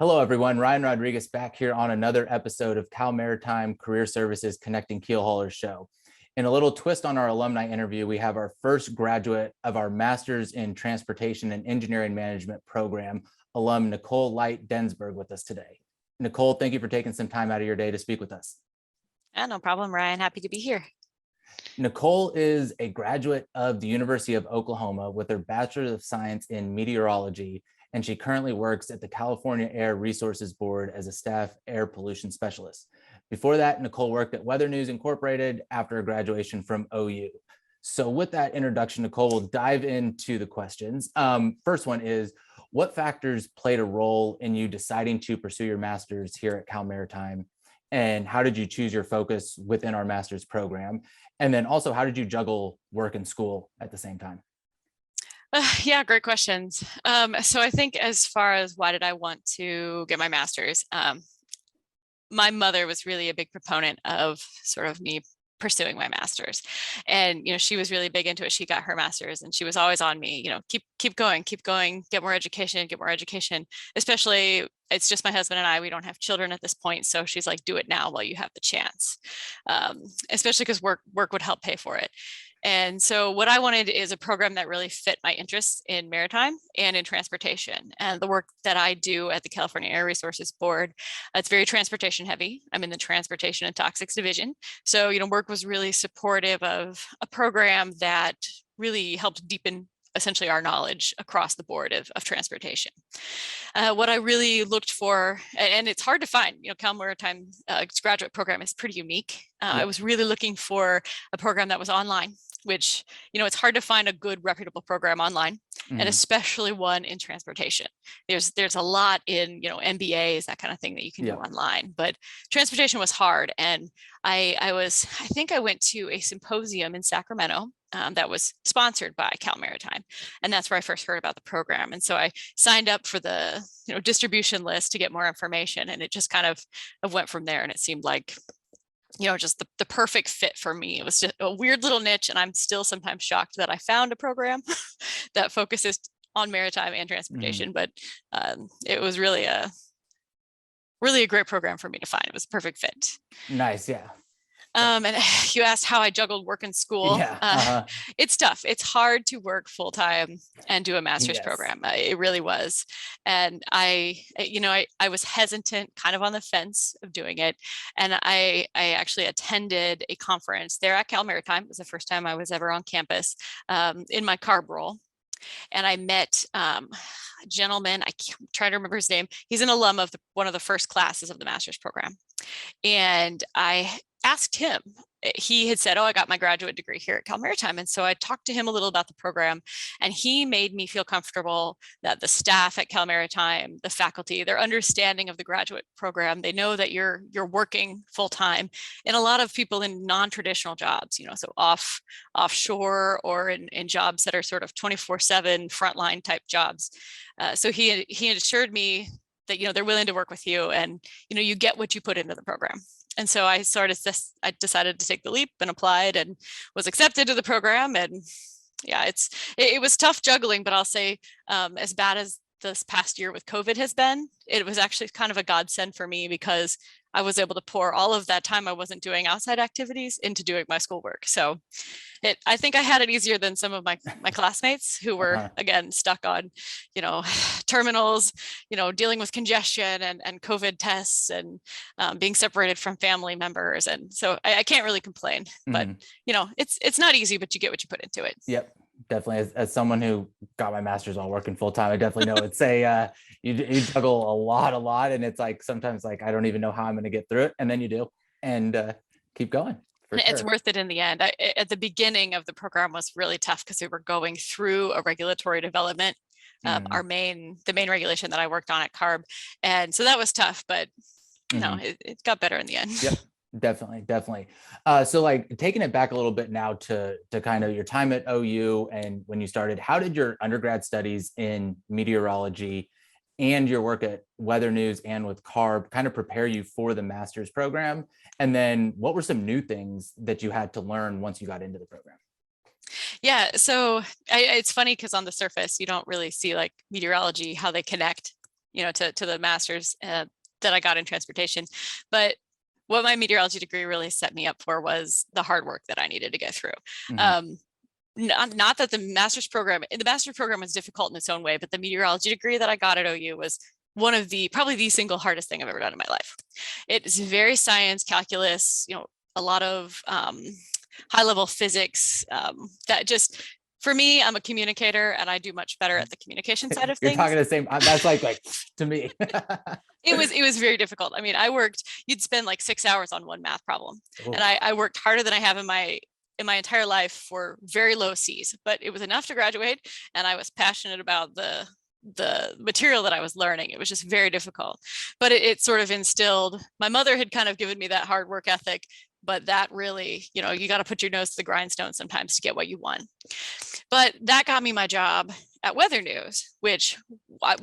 Hello, everyone. Ryan Rodriguez back here on another episode of Cal Maritime Career Services Connecting Keelhaulers show. In a little twist on our alumni interview, we have our first graduate of our Master's in Transportation and Engineering Management program, alum Nicole Light Densberger, with us today. Nicole, thank you for taking some time out of your day to speak with us. Yeah, no problem, Ryan. Happy to be here. Nicole is a graduate of the University of Oklahoma with her Bachelor of Science in Meteorology, and she currently works at the California Air Resources Board as a staff air pollution specialist. Before that, Nicole worked at Weather News Incorporated after her graduation from OU. So with that introduction, Nicole, we'll dive into the questions. First one is, what factors played a role in you deciding to pursue your master's here at Cal Maritime? And how did you choose your focus within our master's program? And then also, how did you juggle work and school at the same time? Yeah, great questions. So I think as far as why did I want to get my master's, my mother was really a big proponent of sort of me pursuing my master's, and she was really big into it. She got her master's, and she was always on me. Keep going, get more education. Especially, it's just my husband and I. We don't have children at this point, so she's like, do it now while you have the chance. Especially because work would help pay for it. And so what I wanted is a program that really fit my interests in maritime and in transportation. And the work that I do at the California Air Resources Board, it's very transportation heavy. I'm in the transportation and toxics division. So, work was really supportive of a program that really helped deepen essentially our knowledge across the board of transportation. What I really looked for, and it's hard to find, Cal Maritime graduate program is pretty unique. I was really looking for a program that was online, which, it's hard to find a good reputable program online, and especially one in transportation. There's a lot in, MBAs, that kind of thing that you can do online, but transportation was hard. And I think I went to a symposium in Sacramento that was sponsored by Cal Maritime. And that's where I first heard about the program. And so I signed up for the distribution list to get more information. And it just kind of went from there. And it seemed like, just the perfect fit for me. It was just a weird little niche. And I'm still sometimes shocked that I found a program that focuses on maritime and transportation. But it was really a great program for me to find. It was a perfect fit. Nice. Yeah. And you asked how I juggled work and school. It's tough. It's hard to work full time and do a master's program. It really was. And I was hesitant, kind of on the fence of doing it. And I actually attended a conference there at Cal Maritime. It was the first time I was ever on campus in my CARB role. And I met a gentleman, I can't try to remember his name. He's an alum of one of the first classes of the master's program. And I asked him, he had said, I got my graduate degree here at Cal Maritime. And so I talked to him a little about the program, and he made me feel comfortable that the staff at Cal Maritime, the faculty, their understanding of the graduate program, they know that you're working full time. And a lot of people in non-traditional jobs, so offshore or in jobs that are sort of 24/7 frontline type jobs. So he assured me that, they're willing to work with you, and, you get what you put into the program. And so I decided to take the leap and applied and was accepted to the program. And yeah, it was tough juggling, but I'll say as bad as this past year with COVID has been, it was actually kind of a godsend for me, because I was able to pour all of that time I wasn't doing outside activities into doing my schoolwork. So I think I had it easier than some of my classmates who were, again, stuck on, terminals, dealing with congestion and COVID tests and being separated from family members. And so I can't really complain, but, it's not easy, but you get what you put into it. Yep. Definitely, as someone who got my master's while working full time, I definitely know it's you juggle a lot, and it's like sometimes like I don't even know how I'm going to get through it, and then you do, and keep going. It's worth it in the end. At the beginning of the program was really tough because we were going through a regulatory development, the main regulation that I worked on at CARB, and so that was tough, but it got better in the end. Yep. Definitely. So like taking it back a little bit now to kind of your time at OU and when you started, how did your undergrad studies in meteorology and your work at Weather News and with CARB kind of prepare you for the master's program? And then what were some new things that you had to learn once you got into the program? Yeah, so it's funny because on the surface, you don't really see like meteorology, how they connect to the master's that I got in transportation. But what my meteorology degree really set me up for was the hard work that I needed to get through. Mhm. Not that the master's program was difficult in its own way, but the meteorology degree that I got at OU was one of probably the single hardest thing I've ever done in my life. It's very science, calculus, a lot of high level physics that just, for me, I'm a communicator and I do much better at the communication side of You're things. talking the same. That's like to me. It was very difficult. I mean, you'd spend like 6 hours on one math problem. Oh, And I worked harder than I have in my entire life for very low C's, but it was enough to graduate. And I was passionate about the material that I was learning. It was just very difficult, but it sort of instilled, my mother had kind of given me that hard work ethic, but that really, you got to put your nose to the grindstone sometimes to get what you want. But that got me my job at Weather News, which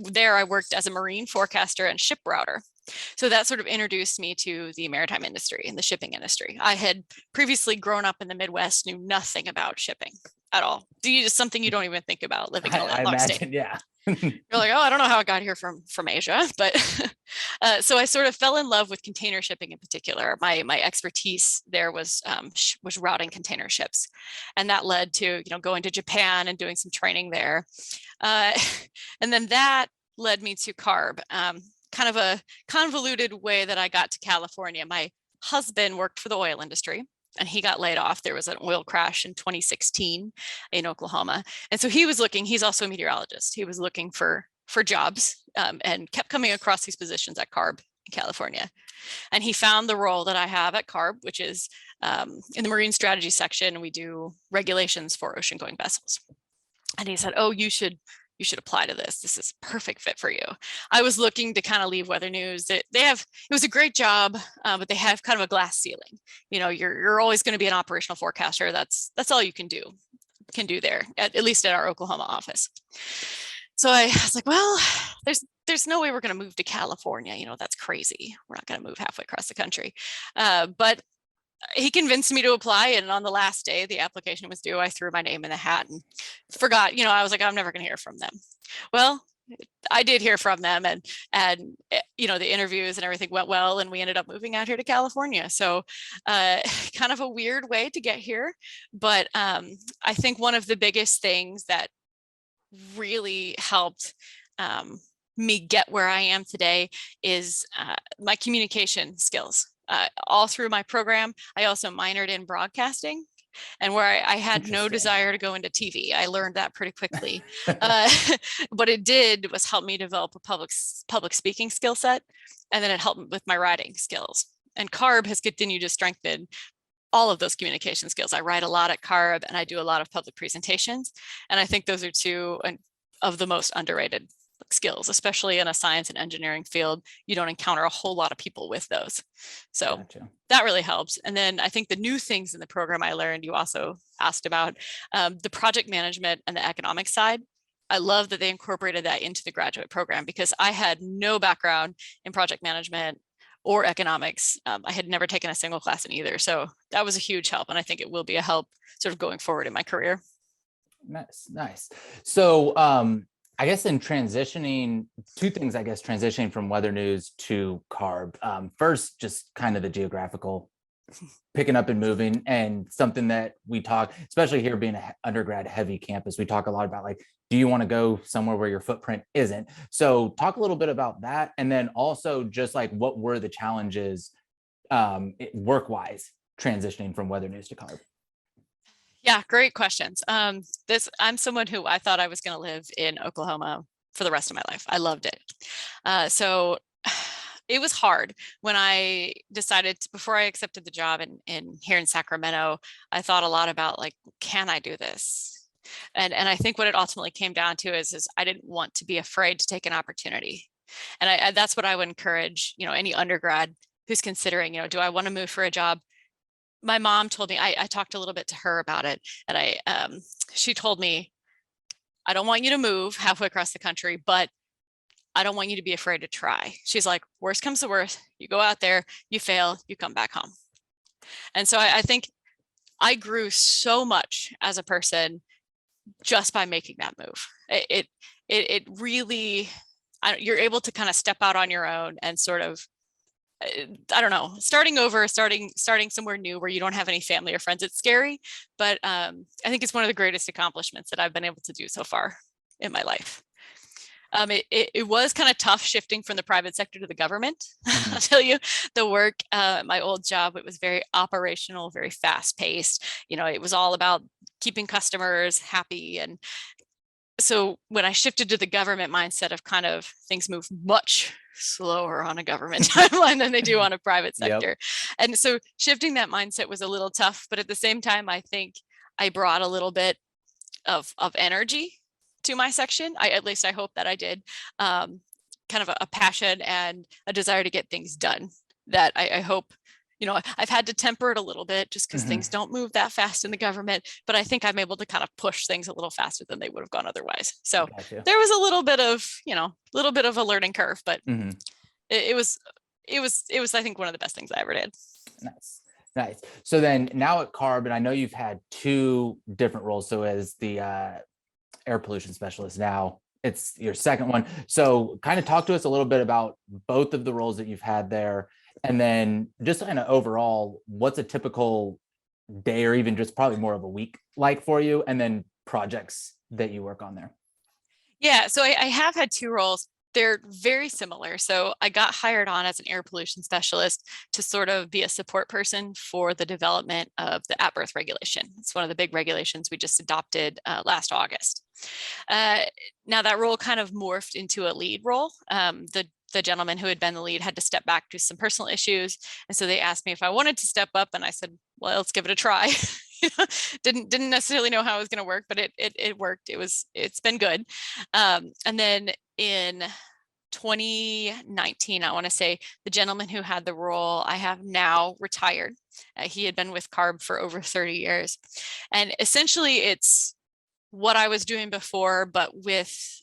there I worked as a marine forecaster and ship router. So that sort of introduced me to the maritime industry and the shipping industry. I had previously grown up in the Midwest, knew nothing about shipping at all. Just something you don't even think about living in a I landlocked state. imagine, yeah. You're like, oh, I don't know how I got here from Asia, but so I sort of fell in love with container shipping in particular. My expertise there was routing container ships, and that led to going to Japan and doing some training there, uh, and then that led me to CARB. Kind of a convoluted way that I got to California. My husband worked for the oil industry, and he got laid off. There was an oil crash in 2016 in Oklahoma. And so he's also a meteorologist. He was looking for jobs and kept coming across these positions at CARB in California. And he found the role that I have at CARB, which is in the marine strategy section. We do regulations for ocean going vessels. And he said, oh, you should apply to this. This is a perfect fit for you. I was looking to kind of leave Weather News. It was a great job, but they have kind of a glass ceiling. You're always going to be an operational forecaster. That's all you can do there, at least at our Oklahoma office. So I was like, well, there's no way we're going to move to California. That's crazy. We're not going to move halfway across the country. But he convinced me to apply, and on the last day the application was due, I threw my name in the hat and forgot. I was like, I'm never going to hear from them. Well, I did hear from them, and the interviews and everything went well, and we ended up moving out here to California. So kind of a weird way to get here, but I think one of the biggest things that really helped me get where I am today is my communication skills. All through my program, I also minored in broadcasting, and where I had no desire to go into TV. I learned that pretty quickly. What it did was help me develop a public speaking skill set, and then it helped with my writing skills. And CARB has continued to strengthen all of those communication skills. I write a lot at CARB, and I do a lot of public presentations. And I think those are two of the most underrated skills, especially in a science and engineering field. You don't encounter a whole lot of people with those. So Gotcha. that really helps. And then I think the new things in the program I learned, you also asked about, the project management and the economic side. I love that they incorporated that into the graduate program, because I had no background in project management or economics. I had never taken a single class in either. So that was a huge help. And I think it will be a help sort of going forward in my career. Nice. So I guess in transitioning, two things, transitioning from Weather News to CARB. First, just kind of the geographical picking up and moving, and something that we talk, especially here being an undergrad heavy campus, we talk a lot about, like, do you want to go somewhere where your footprint isn't? So talk a little bit about that. And then also just like, what were the challenges work-wise transitioning from Weather News to CARB? Yeah, great questions. I'm someone who I thought I was going to live in Oklahoma for the rest of my life. I loved it. So it was hard when I decided before I accepted the job in here in Sacramento. I thought a lot about, like, can I do this? And I think what it ultimately came down to is I didn't want to be afraid to take an opportunity. And that's what I would encourage, any undergrad who's considering, do I want to move for a job? My mom told me, I talked a little bit to her about it, and she told me, I don't want you to move halfway across the country, but I don't want you to be afraid to try. She's like, worst comes to worst, you go out there, you fail, you come back home. And so I think I grew so much as a person just by making that move. It really you're able to kind of step out on your own and sort of, I don't know, starting over, starting somewhere new where you don't have any family or friends. It's scary, but I think it's one of the greatest accomplishments that I've been able to do so far in my life. It was kind of tough shifting from the private sector to the government. I'll tell you, the work, my old job, it was very operational, very fast paced. It was all about keeping customers happy. And so when I shifted to the government mindset of kind of things move much slower on a government timeline than they do on a private sector. Yep. And so shifting that mindset was a little tough, but at the same time, I think I brought a little bit of energy to my section. At least I hope that I did. Kind of a passion and a desire to get things done that I hope, I've had to temper it a little bit just because things don't move that fast in the government, but I think I'm able to kind of push things a little faster than they would have gone otherwise. So there was a little bit of a learning curve, but it was, I think, one of the best things I ever did. Nice. So then now at CARB, and I know you've had 2 different roles. So as the air pollution specialist, now it's your second one. So kind of talk to us a little bit about both of the roles that you've had there. And then just kind of overall, what's a typical day or even just probably more of a week like for you? And then projects that you work on there. Yeah, so I have had 2 roles. They're very similar. So I got hired on as an air pollution specialist to sort of be a support person for the development of the at-birth regulation. It's one of the big regulations we just adopted last August. Now that role kind of morphed into a lead role. The gentleman who had been the lead had to step back to some personal issues. And so they asked me if I wanted to step up, and I said, well, let's give it a try. Didn't necessarily know how it was going to work, but it worked. It's been good. And then in 2019, I want to say, the gentleman who had the role I have now retired. He had been with CARB for over 30 years. And essentially it's what I was doing before, but with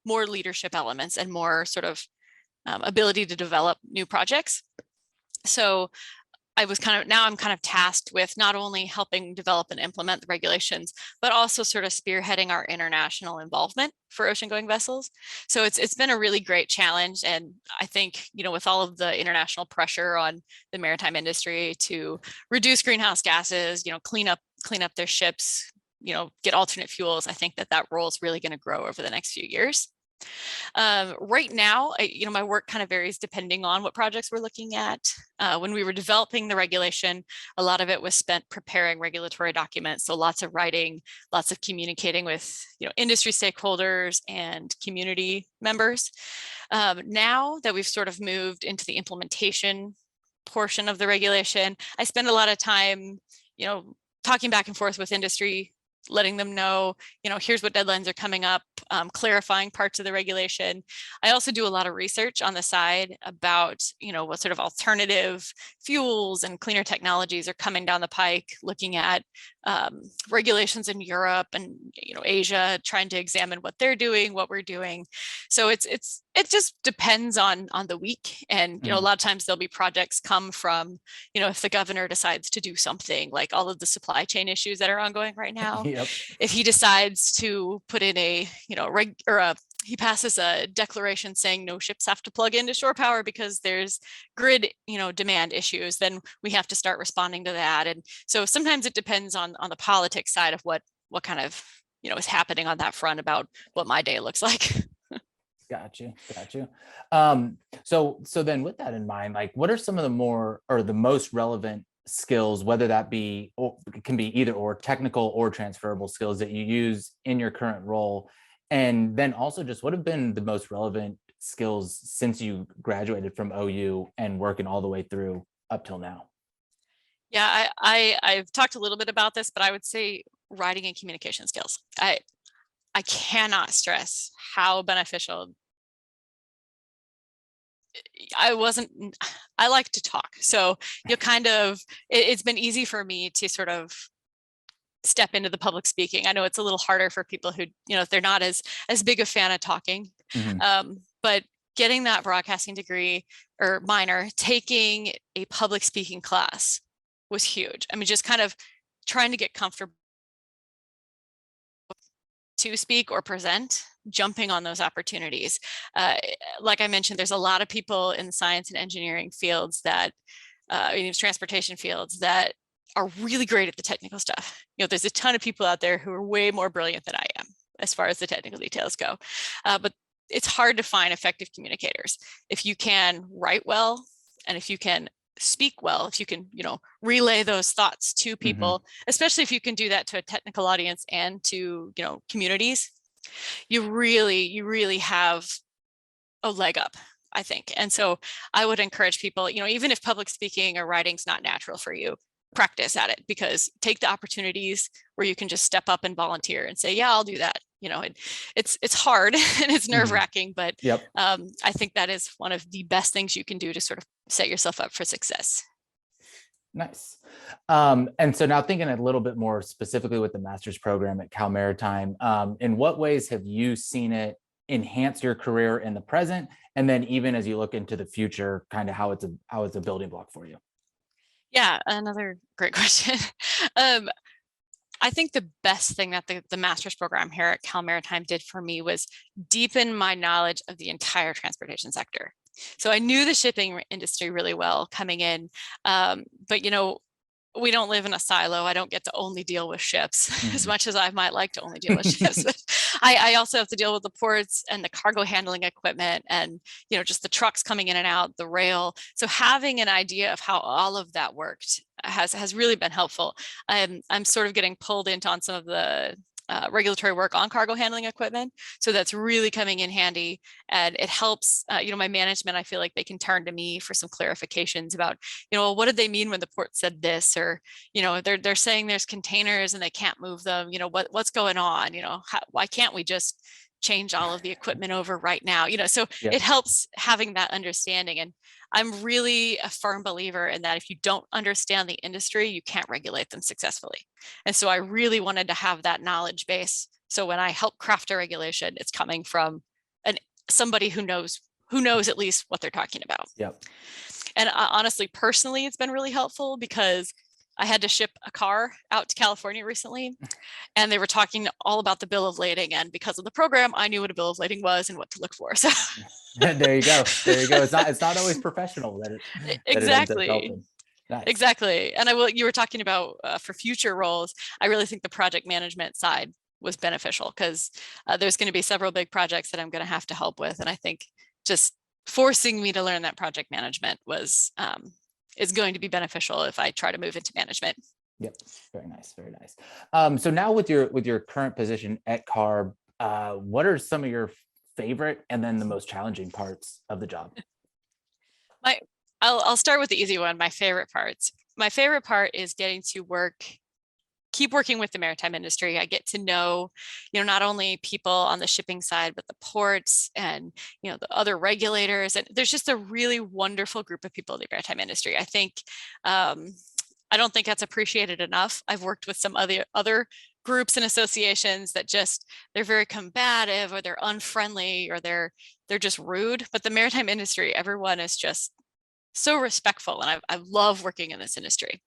more leadership elements and more sort of ability to develop new projects. So I'm kind of tasked with not only helping develop and implement the regulations, but also sort of spearheading our international involvement for ocean going vessels. So it's been a really great challenge. And I think, with all of the international pressure on the maritime industry to reduce greenhouse gases, clean up their ships, get alternate fuels, I think that role is really going to grow over the next few years. Right now, my work kind of varies depending on what projects we're looking at. When we were developing the regulation, a lot of it was spent preparing regulatory documents. So lots of writing, lots of communicating with, industry stakeholders and community members. Now that we've sort of moved into the implementation portion of the regulation, I spend a lot of time, talking back and forth with industry, letting them know, here's what deadlines are coming up, clarifying parts of the regulation. I also do a lot of research on the side about, what sort of alternative fuels and cleaner technologies are coming down the pike, looking at regulations in Europe and, Asia, trying to examine what they're doing, what we're doing. So it just depends on the week. And, a lot of times there'll be projects come from, if the governor decides to do something, like all of the supply chain issues that are ongoing right now. Yep. If he decides to put in he passes a declaration saying no ships have to plug into shore power because there's grid, demand issues, then we have to start responding to that. And so sometimes it depends on the politics side of what kind of, is happening on that front about what my day looks like. Got you. So then with that in mind, like, what are some of the most relevant skills, whether that be, or it can be either or, technical or transferable skills that you use in your current role? And then also just what have been the most relevant skills since you graduated from OU and working all the way through up till now? Yeah, I've talked a little bit about this, but I would say writing and communication skills. I cannot stress how beneficial. I like to talk. So it's been easy for me to sort of step into the public speaking. I know it's a little harder for people who, they're not as big a fan of talking. But getting that broadcasting degree or minor, taking a public speaking class was huge. I mean, just kind of trying to get comfortable to speak or present, jumping on those opportunities. Like I mentioned, there's a lot of people in the science and engineering fields that, in transportation fields, that are really great at the technical stuff. There's a ton of people out there who are way more brilliant than I am as far as the technical details go. But it's hard to find effective communicators. If you can write well, and if you can speak well, if you can, relay those thoughts to people, especially if you can do that to a technical audience and to, communities, you really have a leg up, I think. And so I would encourage people, even if public speaking or writing's not natural for you, practice at it, because take the opportunities where you can just step up and volunteer and say, yeah, I'll do that. It's hard and it's nerve wracking, but Yep. I think that is one of the best things you can do to sort of set yourself up for success. Nice. And so now thinking a little bit more specifically with the master's program at Cal Maritime, in what ways have you seen it enhance your career in the present? And then even as you look into the future, kind of how it's a building block for you? Yeah, another great question. I think the best thing that the master's program here at Cal Maritime did for me was deepen my knowledge of the entire transportation sector. So I knew the shipping industry really well coming in, but we don't live in a silo. I don't get to only deal with ships as much as I might like to only deal with ships. But I also have to deal with the ports and the cargo handling equipment and, just the trucks coming in and out, the rail. So having an idea of how all of that worked has really been helpful. I'm sort of getting pulled into on some of the regulatory work on cargo handling equipment. So that's really coming in handy, and it helps, my management, I feel like they can turn to me for some clarifications about, what did they mean when the port said this, or, they're saying there's containers and they can't move them, what's going on, why can't we just change all of the equipment over right now? So it helps having that understanding. And I'm really a firm believer in that if you don't understand the industry, you can't regulate them successfully. And so I really wanted to have that knowledge base. So when I help craft a regulation, it's coming from somebody who knows at least what they're talking about. Yep. And honestly, personally, it's been really helpful because I had to ship a car out to California recently, and they were talking all about the bill of lading. And because of the program, I knew what a bill of lading was and what to look for. So there you go. It's not always professional that it ends up exactly. helping. Nice. Exactly. And you were talking about for future roles, I really think the project management side was beneficial because there's going to be several big projects that I'm going to have to help with. And I think just forcing me to learn that project management is going to be beneficial if I try to move into management. Yep. Very nice. Very nice. So now with your current position at CARB, what are some of your favorite and then the most challenging parts of the job? I'll start with the easy one. My favorite parts. My favorite part is getting to keep working with the maritime industry. I get to know, not only people on the shipping side, but the ports and, the other regulators. And there's just a really wonderful group of people in the maritime industry. I think, I don't think that's appreciated enough. I've worked with some other groups and associations that they're very combative, or they're unfriendly, or they're just rude. But the maritime industry, everyone is just so respectful. And I love working in this industry.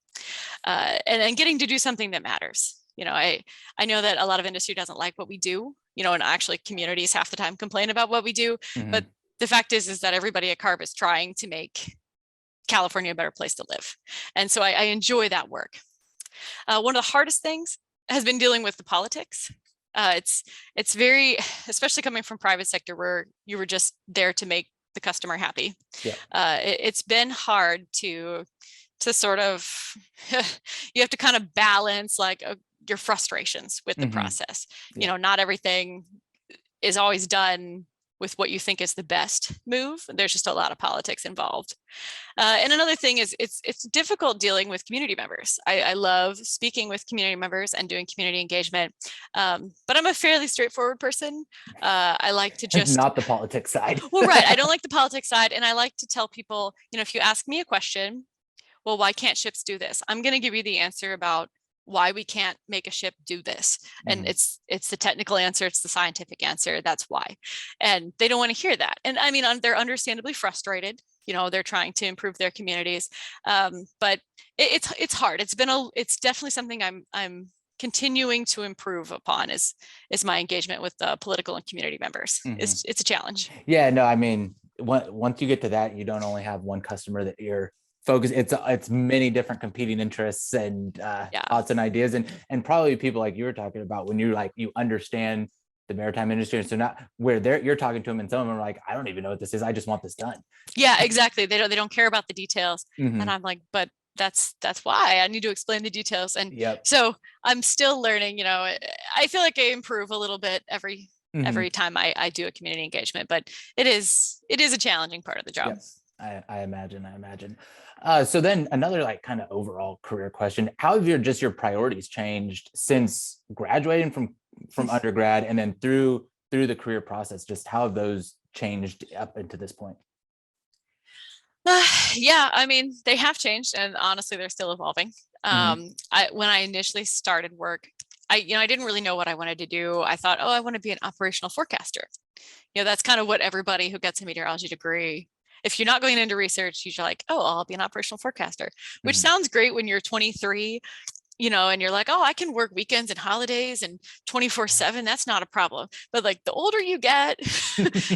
And getting to do something that matters. I know that a lot of industry doesn't like what we do, and actually communities half the time complain about what we do. But the fact is that everybody at CARB is trying to make California a better place to live. And so I enjoy that work. One of the hardest things has been dealing with the politics. It's very, especially coming from private sector where you were just there to make the customer happy. Yeah. It's been hard to sort of, you have to kind of balance your frustrations with the process. Yeah. Not everything is always done with what you think is the best move. There's just a lot of politics involved. And another thing is it's difficult dealing with community members. I love speaking with community members and doing community engagement, but I'm a fairly straightforward person. I like to just— Not the politics side. Well, right. I don't like the politics side. And I like to tell people, if you ask me a question, well, why can't ships do this? I'm going to give you the answer about why we can't make a ship do this. And it's the technical answer. It's the scientific answer. That's why. And they don't want to hear that. And I mean, they're understandably frustrated. They're trying to improve their communities. But it's hard. It's definitely something I'm continuing to improve upon is my engagement with the political and community members. It's a challenge. Yeah, no, I mean, once you get to that, you don't only have one customer that you're focused. It's many different competing interests and thoughts and ideas, and probably people like you were talking about when you understand the maritime industry. And so not where you're talking to them, and some of them are like, I don't even know what this is. I just want this done. Yeah, exactly. They don't care about the details. Mm-hmm. And I'm like, but that's why I need to explain the details. And Yep. so I'm still learning, you know, I feel like I improve a little bit every time I do a community engagement, but it is a challenging part of the job. Yes, I imagine. So then another like kind of overall career question: how have your priorities changed since graduating from undergrad and then through the career process? Just how have those changed up into this point? Yeah, I mean, they have changed, and honestly, they're still evolving. When I initially started work, I didn't really know what I wanted to do. I thought, oh, I want to be an operational forecaster. You know, that's kind of what everybody who gets a meteorology degree, if you're not going into research, you're like, oh, I'll be an operational forecaster, which sounds great when you're 23, you know, and you're like, oh, I can work weekends and holidays and 24/7. That's not a problem. But like the older you get,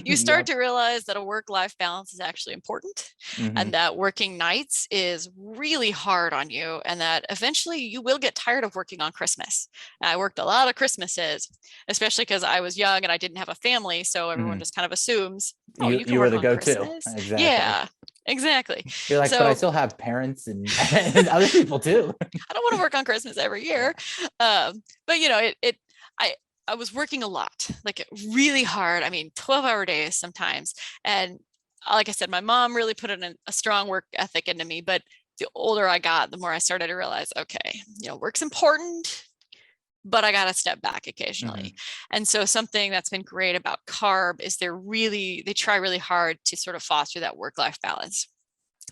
you start to realize that a work-life balance is actually important, and that working nights is really hard on you, and that eventually you will get tired of working on Christmas. I worked a lot of Christmases, especially because I was young and I didn't have a family. So everyone just kind of assumes, oh, you can were work the on go-to. Christmas. Exactly. Yeah. Exactly. You're like, but I still have parents and other people too. I don't want to work on Christmas every year. But you know, I was working a lot, like really hard. I mean, 12-hour days sometimes. And like I said, my mom really put in a strong work ethic into me. But the older I got, the more I started to realize, okay, you know, work's important, but I got to step back occasionally. And so something that's been great about CARB is they try really hard to sort of foster that work-life balance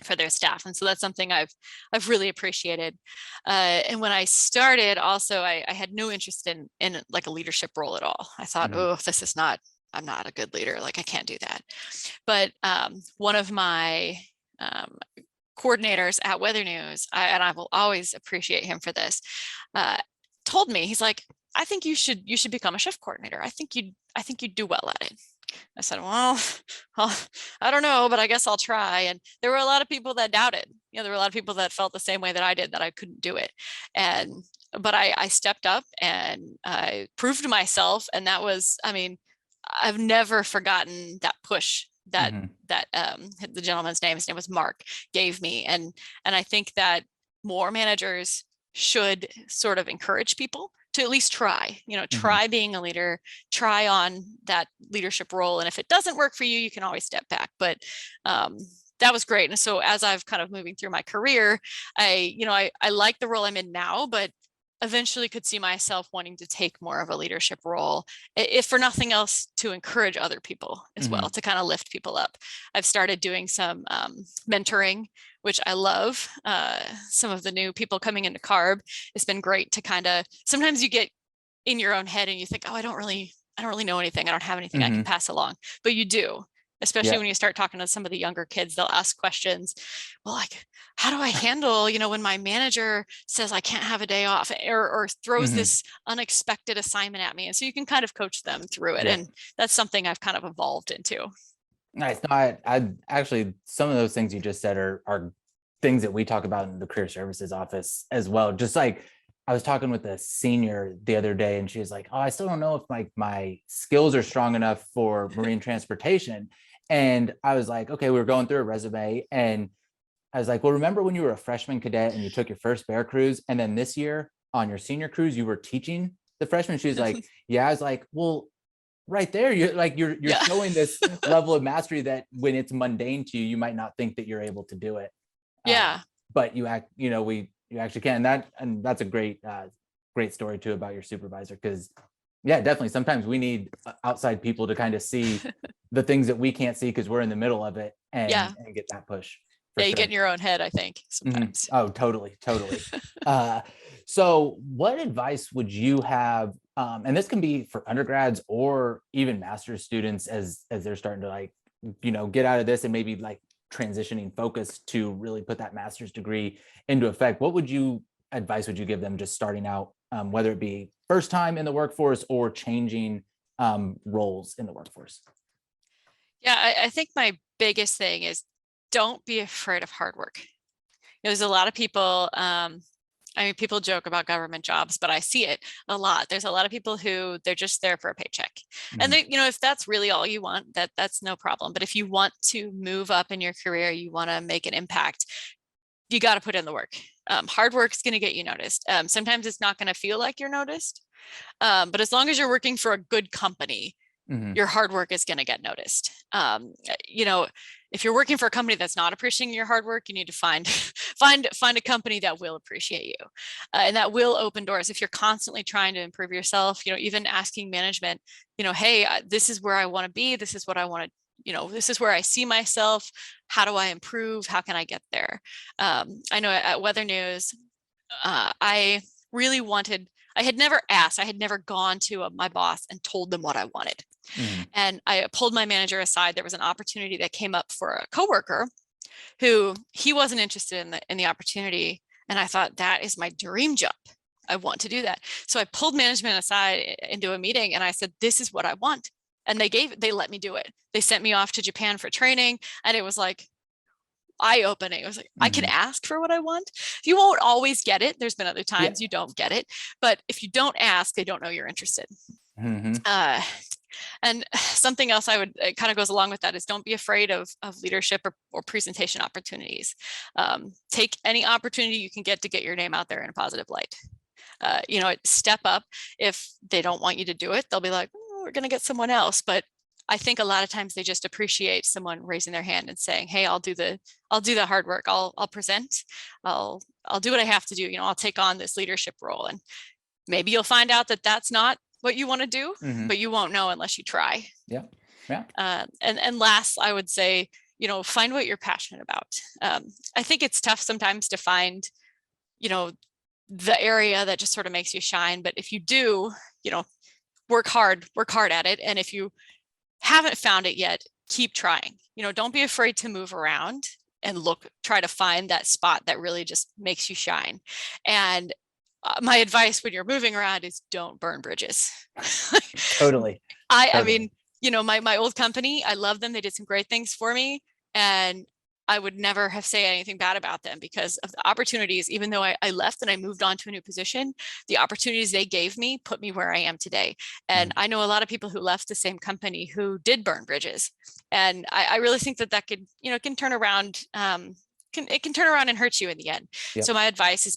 for their staff. And so that's something I've really appreciated. And when I started also, I had no interest in like a leadership role at all. I thought, oh, I'm not a good leader. Like I can't do that. But one of my coordinators at Weather News, and I will always appreciate him for this, told me, he's like, I think you should become a shift coordinator. I think you'd do well at it. I said, well, I don't know, but I guess I'll try. And there were a lot of people that doubted. You know, there were a lot of people that felt the same way that I did, that I couldn't do it. But I stepped up and I proved myself. And that was, I mean, I've never forgotten that push that the gentleman's name, his name was Mark, gave me. And I think that more managers should sort of encourage people to at least try, you know, try being a leader, try on that leadership role. And if it doesn't work for you, you can always step back. But that was great. And so as I've kind of moving through my career, I like the role I'm in now, but eventually could see myself wanting to take more of a leadership role, if for nothing else, to encourage other people as well, to kind of lift people up. I've started doing some mentoring, which I love. Some of the new people coming into CARB, it's been great to kind of, sometimes you get in your own head and you think, oh, I don't really know anything. I don't have anything I can pass along, but you do. Especially when you start talking to some of the younger kids, they'll ask questions. Well, like, how do I handle, you know, when my manager says I can't have a day off, or throws this unexpected assignment at me? And so you can kind of coach them through it. And that's something I've kind of evolved into. Nice. No, I actually, some of those things you just said are things that we talk about in the career services office as well. Just like I was talking with a senior the other day, and she was like, oh, I still don't know if my skills are strong enough for marine transportation. And I was like, okay, we were going through a resume, and I was like, well, remember when you were a freshman cadet and you took your first bear cruise, and then this year on your senior cruise, you were teaching the freshmen? She was like, yeah. I was like, well, right there, you're showing this level of mastery that when it's mundane to you, you might not think that you're able to do it. But you actually can. And that's a great story too about your supervisor, because definitely sometimes we need outside people to kind of see the things that we can't see because we're in the middle of it, and get that push. You get in your own head, I think, sometimes. Oh, totally. So what advice would you have? And this can be for undergrads or even master's students as they're starting to get out of this and maybe transitioning focus to really put that master's degree into effect. What advice would you give them just starting out whether it be first time in the workforce or changing roles in the workforce? Yeah, I think my biggest thing is don't be afraid of hard work. There's a lot of people, I mean, people joke about government jobs, but I see it a lot. There's a lot of people who they're just there for a paycheck. And Mhm. they, if that's really all you want, that's no problem. But if you want to move up in your career, you want to make an impact, you got to put in the work. Hard work is going to get you noticed. Sometimes it's not going to feel like you're noticed. But as long as you're working for a good company, Mhm. your hard work is going to get noticed. You know, if you're working for a company that's not appreciating your hard work, you need to find find a company that will appreciate you, and that will open doors. If you're constantly trying to improve yourself, even asking management, hey, this is where I want to be. This is what I want to. This is where I see myself. How do I improve? How can I get there? I know at Weather News, I really wanted. I had never asked. I had never gone to my boss and told them what I wanted. Mhm. And I pulled my manager aside. There was an opportunity that came up for a coworker who he wasn't interested in the opportunity. And I thought, that is my dream job. I want to do that. So I pulled management aside into a meeting and I said, this is what I want. And they let me do it. They sent me off to Japan for training. And it was like eye-opening. It was like, I can Mhm. ask for what I want. You won't always get it. There's been other Yeah. times you don't get it. But if you don't ask, they don't know you're interested. Mhm. Uh, and something else I would, it kind of goes along with that, is don't be afraid of leadership or presentation opportunities. Take any opportunity you can get to get your name out there in a positive light. Step up. If they don't want you to do it, they'll be like, we're going to get someone else. But I think a lot of times they just appreciate someone raising their hand and saying, hey, I'll do the hard work. I'll present. I'll do what I have to do. I'll take on this leadership role. And maybe you'll find out that that's not what you want to do, Mhm. but you won't know unless you try. Yeah. Yeah. And last, I would say, find what you're passionate about. I think it's tough sometimes to find, the area that just sort of makes you shine. But if you do, work hard at it. And if you haven't found it yet, keep trying. Don't be afraid to move around and try to find that spot that really just makes you shine. And my advice when you're moving around is don't burn bridges. Totally. I Totally. mean, my old company, I love them. They did some great things for me. And I would never have say anything bad about them because of the opportunities. Even though I left and I moved on to a new position, the opportunities they gave me put me where I am today. And Mhm. I know a lot of people who left the same company who did burn bridges. And I really think that could, can turn around. It can turn around and hurt you in the end. So Yep. my advice is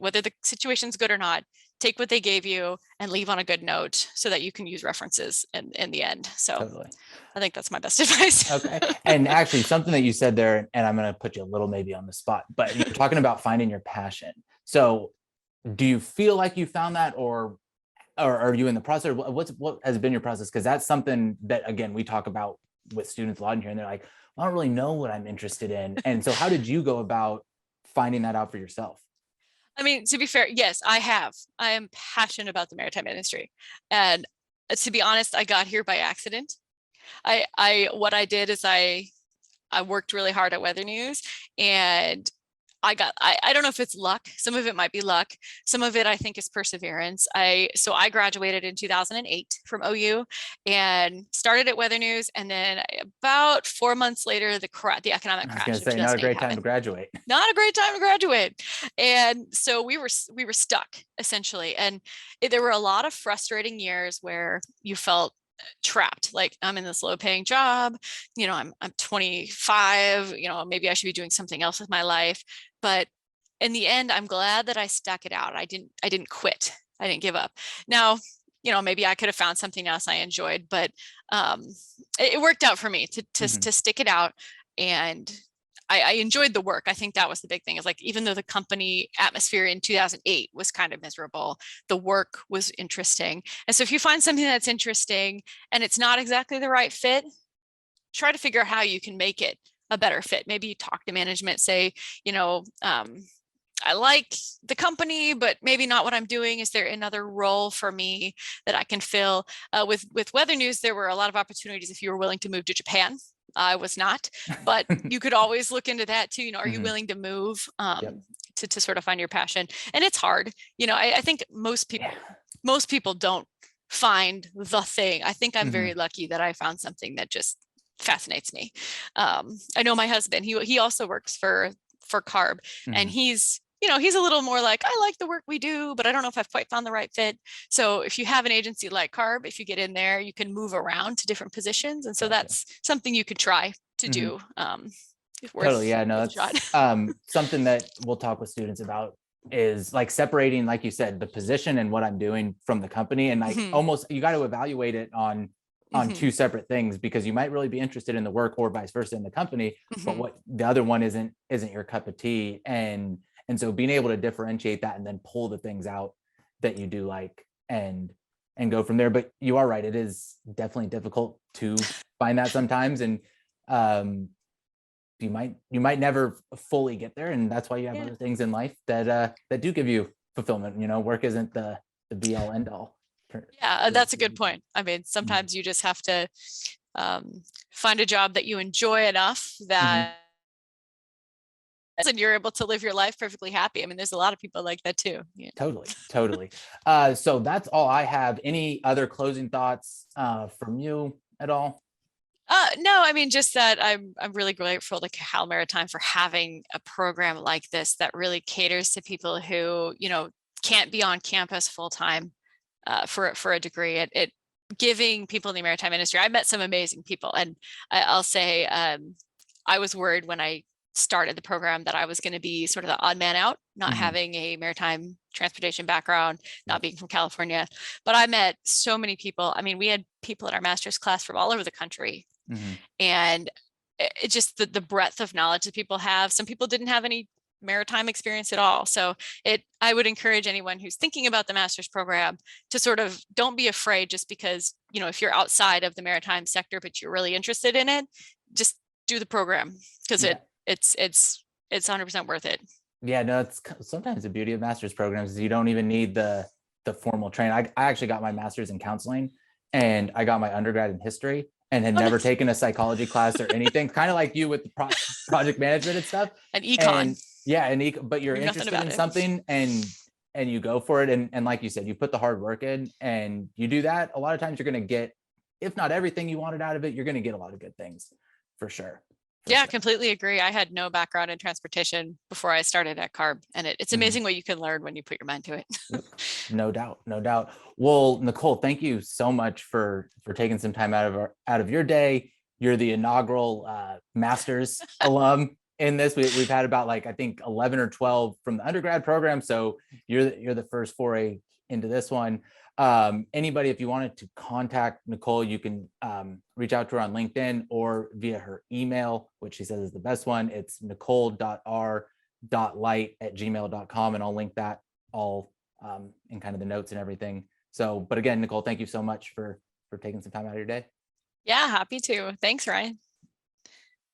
whether the situation's good or not, take what they gave you and leave on a good note so that you can use references in the end. So Totally. I think that's my best advice. Okay. And actually, something that you said there, and I'm going to put you a little maybe on the spot, but you're talking about finding your passion. So, do you feel like you found that, or are you in the process? What has been your process? Because that's something that, again, we talk about with students a lot in here, and they're like, well, I don't really know what I'm interested in. And so, how did you go about finding that out for yourself? I mean, to be fair, yes, I have. I am passionate about the maritime industry. And to be honest, I got here by accident. What I did is I worked really hard at Weather News and I don't know if it's luck. Some of it might be luck. Some of it I think is perseverance. So I graduated in 2008 from OU and started at Weather News. And then about 4 months later, the economic I was going crash to of say, not a 2008 great time to happened. graduate. Not a great time to graduate. And so we were stuck essentially. And there were a lot of frustrating years where you felt trapped, like I'm in this low paying job, I'm 25, maybe I should be doing something else with my life. But in the end, I'm glad that I stuck it out. I didn't quit. I didn't give up. Now, maybe I could have found something else I enjoyed, but um, it worked out for me Mhm. to stick it out. And I enjoyed the work. I think that was the big thing, is like, even though the company atmosphere in 2008 was kind of miserable, the work was interesting. And so if you find something that's interesting and it's not exactly the right fit, try to figure out how you can make it a better fit. Maybe talk to management, say, I like the company, but maybe not what I'm doing. Is there another role for me that I can fill? With Weather News, there were a lot of opportunities if you were willing to move to Japan. I was not, but you could always look into that too. Are you Mhm. willing to move? Yep. to sort of find your passion. And it's hard. I think most people don't find the thing. I think I'm very lucky that I found something that just fascinates me. I know my husband, he also works for CARB, and he's a little more like, I like the work we do, but I don't know if I've quite found the right fit. So if you have an agency like CARB, if you get in there, you can move around to different positions. And so that's something you could try to do. Totally. Yeah, no, worth a shot. that's something that we'll talk with students about, is like separating, like you said, the position and what I'm doing from the company. And like almost you got to evaluate it on two separate things, because you might really be interested in the work or vice versa in the company, but what the other one isn't your cup of tea. And so being able to differentiate that and then pull the things out that you do like, and go from there. But you are right, it is definitely difficult to find that sometimes. And you might never fully get there, and that's why you have other things in life that do give you fulfillment. Work isn't the be all end all. Yeah, that's a good point. I mean, sometimes you just have to find a job that you enjoy enough that and you're able to live your life perfectly happy. I mean, there's a lot of people like that too. Yeah. Totally. So that's all I have. Any other closing thoughts from you at all? No, I mean, just that I'm really grateful to Cal Maritime for having a program like this that really caters to people who, can't be on campus full time for a degree. It giving people in the maritime industry. I met some amazing people, and I'll say I was worried when I started the program that I was going to be sort of the odd man out, not having a maritime transportation background, not being from California. But I met so many people. I mean, we had people in our master's class from all over the country. And it just the breadth of knowledge that people have. Some people didn't have any maritime experience at all. So I would encourage anyone who's thinking about the master's program to sort of don't be afraid, just because, if you're outside of the maritime sector, but you're really interested in it, just do the program, because it's 100% worth it. Yeah, no, it's sometimes the beauty of master's programs is you don't even need the formal training. I actually got my master's in counseling, and I got my undergrad in history, and had never taken a psychology class or anything, kind of like you with the project management and stuff. And econ. But you're interested in something, and you go for it. And like you said, you put the hard work in and you do that. A lot of times you're going to get, if not everything you wanted out of it, you're going to get a lot of good things for sure. I completely agree. I had no background in transportation before I started at CARB, and it's amazing what you can learn when you put your mind to it. No doubt. Well, Nicole, thank you so much for taking some time out of your day. You're the inaugural master's alum in this. We've had about I think 11 or 12 from the undergrad program. So you're the first foray into this one. Anybody, if you wanted to contact Nicole, you can reach out to her on LinkedIn or via her email, which she says is the best one. It's nicole.r.light@gmail.com, and I'll link that all in kind of the notes and everything. So, but again, Nicole, thank you so much for taking some time out of your day. Yeah, happy to. Thanks, Ryan.